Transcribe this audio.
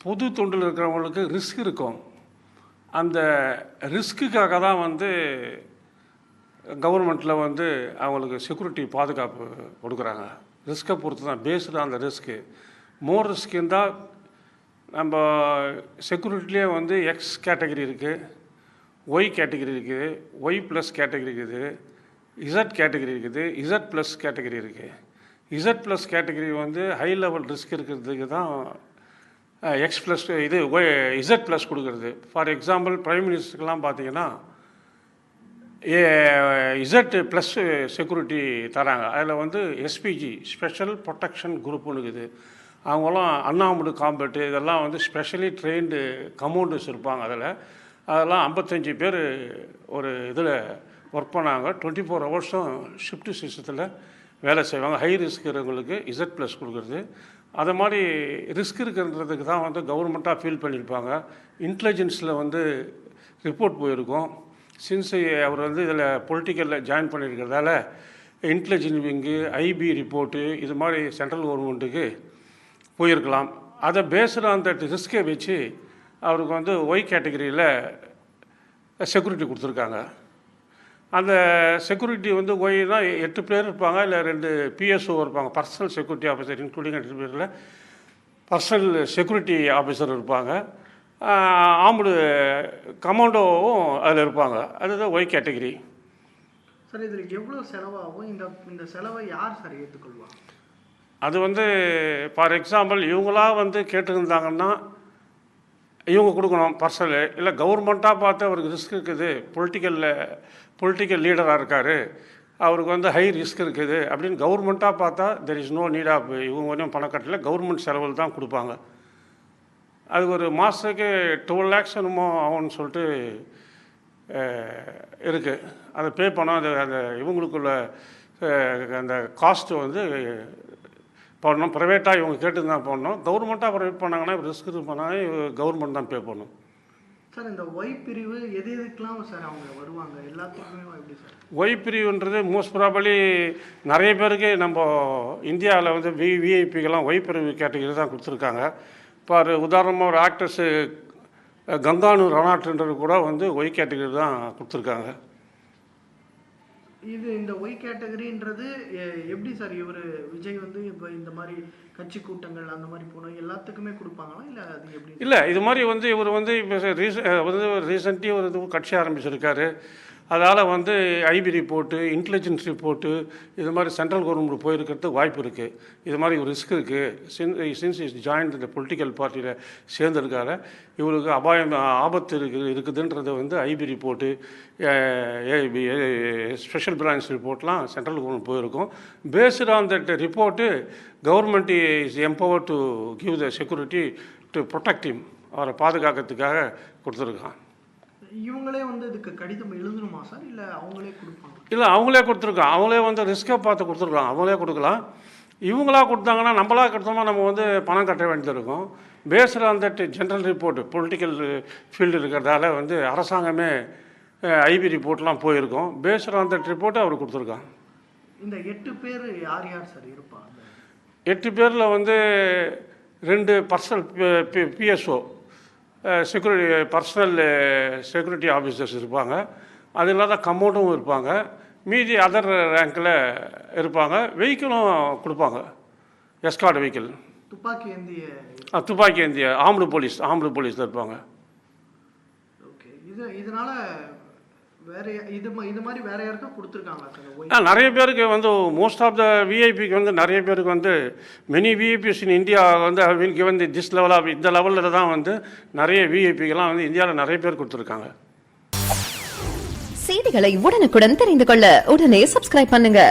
பொது தொண்டில் இருக்கிறவங்களுக்கு ரிஸ்க் இருக்கும். அந்த ரிஸ்க்குக்காக தான் வந்து கவர்மெண்ட்டில் வந்து அவங்களுக்கு செக்யூரிட்டி பாதுகாப்பு கொடுக்குறாங்க. ரிஸ்க்கை பொறுத்து தான், பேஸ்டு அந்த ரிஸ்க்கு. மோர் ரிஸ்க் இருந்தால் நம்ம செக்யூரிட்டிலே வந்து எக்ஸ் கேட்டகரி இருக்குது, ஒய் கேட்டகரி இருக்குது, ஒய் ப்ளஸ் கேட்டகரி இருக்குது, இசட் கேட்டகரி இருக்குது, இசட் ப்ளஸ் கேட்டகரி இருக்குது. இசட் ப்ளஸ் கேட்டகரி வந்து ஹை லெவல் ரிஸ்க் இருக்கிறதுக்கு தான் எக்ஸ் ப்ளஸ் இது இசட் ப்ளஸ் கொடுக்குறது. ஃபார் எக்ஸாம்பிள் பிரைம் மினிஸ்டருக்கெல்லாம் பார்த்தீங்கன்னா இசட் ப்ளஸ் செக்யூரிட்டி தராங்க. அதில் வந்து எஸ்பிஜி ஸ்பெஷல் ப்ரொடெக்ஷன் குரூப்புன்னு இருக்குது. அவங்களாம் அன்ஆர்ம்டு காம்பேட்டு இதெல்லாம் வந்து ஸ்பெஷலி ட்ரெயின்டு கமோண்டர்ஸ் இருப்பாங்க. அதெல்லாம் 55 பேர் ஒரு இதில் ஒர்க் பண்ணாங்க. 24 ஹவர்ஸும் ஷிஃப்ட் சிஸ்டத்தில் வேலை செய்வாங்க. ஹை ரிஸ்க் இருக்கிறவங்களுக்கு இசட் ப்ளஸ் கொடுக்குறது. அதை மாதிரி ரிஸ்க் இருக்கிறதுக்கு தான் வந்து கவர்மெண்ட்டாக ஃபீல் பண்ணியிருப்பாங்க. இன்டெலிஜென்ஸில் வந்து ரிப்போர்ட் போயிருக்கும். சின்ஸ் அவர் வந்து இதில் பொலிட்டிக்கலில் ஜாயின் பண்ணியிருக்கிறதால இன்டெலிஜென்ஸ் விங்கு, ஐபி ரிப்போர்ட்டு இது மாதிரி சென்ட்ரல் கவர்மெண்ட்டுக்கு போயிருக்கலாம். அதை பேஸ்டு அந்த ரிஸ்க்கை வச்சு அவருக்கு வந்து ஒய் கேட்டகரியில் செக்யூரிட்டி கொடுத்துருக்காங்க. அந்த செக்யூரிட்டி வந்து ஒய்னா 8 பேர் இருப்பாங்க, இல்லை 2 பிஎஸ்ஓ இருப்பாங்க, பர்சனல் செக்யூரிட்டி ஆஃபீஸர், இன்க்ளூடிங் 8 பேரில் பர்சனல் செக்யூரிட்டி ஆஃபீஸர் இருப்பாங்க. ஆர்ம்டு கமாண்டோவும் அதில் இருப்பாங்க. அதுதான் ஒய் கேட்டகரி. சார் இதில் எவ்வளோ செலவாகும்? இந்த செலவை யார் சார் ஏற்றுக்கொள்வாங்க? அது வந்து ஃபார் எக்ஸாம்பிள் இவங்களாக வந்து கேட்டுருந்தாங்கன்னா இவங்க கொடுக்கணும் பர்சனல். இல்லை கவர்மெண்ட்டாக பார்த்து அவருக்கு ரிஸ்க் இருக்குது, பொலிட்டிக்கல் லீடராக இருக்கார், அவருக்கு வந்து ஹை ரிஸ்க் இருக்குது அப்படின்னு கவர்மெண்ட்டாக பார்த்தா there is no need of இவங்க ஒன்றும் பணம் கட்டல, கவர்மெண்ட் செலவில் தான் கொடுப்பாங்க. அது ஒரு மாதத்துக்கு 12 lakhs என்னமோ ஆகும்னு சொல்லிட்டு இருக்குது. அதை பே பண்ணோம். அந்த இவங்களுக்குள்ள அந்த காஸ்ட்டு வந்து பண்ணணும். ப்ரைவேட்டாக இவங்க கேட்டு தான் பண்ணணும். கவர்மெண்ட்டாக ப்ரைவேட் பண்ணாங்கன்னா ரிஸ்க் பண்ணாங்கன்னா கவர்மெண்ட் தான் பே பண்ணணும். சார் இந்த ஒய் பிரிவு எதுக்கெல்லாம் சார் அவங்க வருவாங்க? எல்லாத்துக்குமே எப்படி சார்? ஒய் பிரிவுன்றது மோஸ்ட் ப்ராபலி நிறைய பேருக்கு நம்ம இந்தியாவில் வந்து விஐபிக்கெல்லாம் ஒய் பிரிவு கேட்டகரி தான் கொடுத்துருக்காங்க. இப்போ உதாரணமாக ஒரு ஆக்ட்ரஸ்ஸு கங்கானு ரணாட்ன்றது கூட வந்து ஒய் கேட்டகரி தான் கொடுத்துருக்காங்க. இந்த ஒய் கேட்டகரின்றது எப்படி சார்? இவர் விஜய் வந்து இப்போ இந்த மாதிரி கட்சி கூட்டங்கள் அந்த மாதிரி போனோம் எல்லாத்துக்குமே கொடுப்பாங்களா, இல்லை அது எப்படி? இல்லை, இது மாதிரி வந்து இவர் வந்து இப்போ ரீசெண்ட்லி ஒரு இது கட்சி ஆரம்பிச்சிருக்காரு. அதால் வந்து ஐபி ரிப்போர்ட்டு, இன்டெலிஜென்ஸ் ரிப்போர்ட்டு இது மாதிரி சென்ட்ரல் கவர்மெண்ட் போயிருக்கிறதுக்கு வாய்ப்பு இருக்குது. இது மாதிரி ஒரு ரிஸ்க் இருக்குது. சின்ஸ் இஸ் ஜாயின் இந்த பொலிட்டிக்கல் பார்ட்டியில் சேர்ந்துருக்காரு, இவருக்கு ஆபத்து இருக்குதுன்றது வந்து ஐபி ரிப்போர்ட்டு, ஸ்பெஷல் பிரான்ச் ரிப்போர்ட்லாம் சென்ட்ரல் கவர்மெண்ட் போயிருக்கும். Based on that report government is empower to give the security to protect him, அவரை பாதுகாக்கிறதுக்காக கொடுத்துருக்கான். இவங்களே வந்து இதுக்கு கடிதம் எழுதணுமா சார், இல்லை அவங்களே கொடுப்பாங்க? இல்லை, அவங்களே கொடுத்துருக்காங்க. அவங்களே வந்து ரிஸ்க்கை பார்த்து கொடுத்துருக்காங்க. அவங்களே கொடுக்கலாம். இவங்களா கொடுத்தாங்கன்னா நம்மளா கொடுத்தோம்னா நம்ம வந்து பணம் கட்ட வேண்டியது இருக்கும். Based on that general report political field இருக்கிறதால வந்து அரசாங்கமே ஐபி ரிப்போர்ட்லாம் போயிருக்கோம். பேஸ்டு ஆன் தட் ரிப்போர்ட்டை அவர் கொடுத்துருக்காங்க. இந்த 8 பேர் யார் யார் சார் இருப்பாங்க? 8 பேரில் வந்து 2 personal PSO security personal security officers இருப்பாங்க. அது இல்லாத கமௌண்டும் இருப்பாங்க. மீதி அதர் ரேங்கில் இருப்பாங்க. வெஹிக்கிளும் கொடுப்பாங்க, எஸ்கார்ட் வெஹிக்கிள். துப்பாக்கி ஏந்திய ஆர்ம்டு போலீஸ் இருப்பாங்க. ஓகே, இதனால வேற இது மாதிரி வேற யாருக்கும் கொடுத்துருக்காங்க? நிறைய பேருக்கு வந்து மோஸ்ட் ஆஃப் த விஐபிக்கு வந்து நிறைய பேருக்கு வந்து மெனி விஐபிஸ் இன் இந்தியா வந்து will given this level of இந்த லெவலில் தான் வந்து நிறைய விஐபிக்கெல்லாம் வந்து இந்தியாவில் நிறைய பேர் கொடுத்துருக்காங்க. செய்திகளை உடனுக்குடன் தெரிந்து கொள்ள உடனே சப்ஸ்கிரைப் பண்ணுங்க.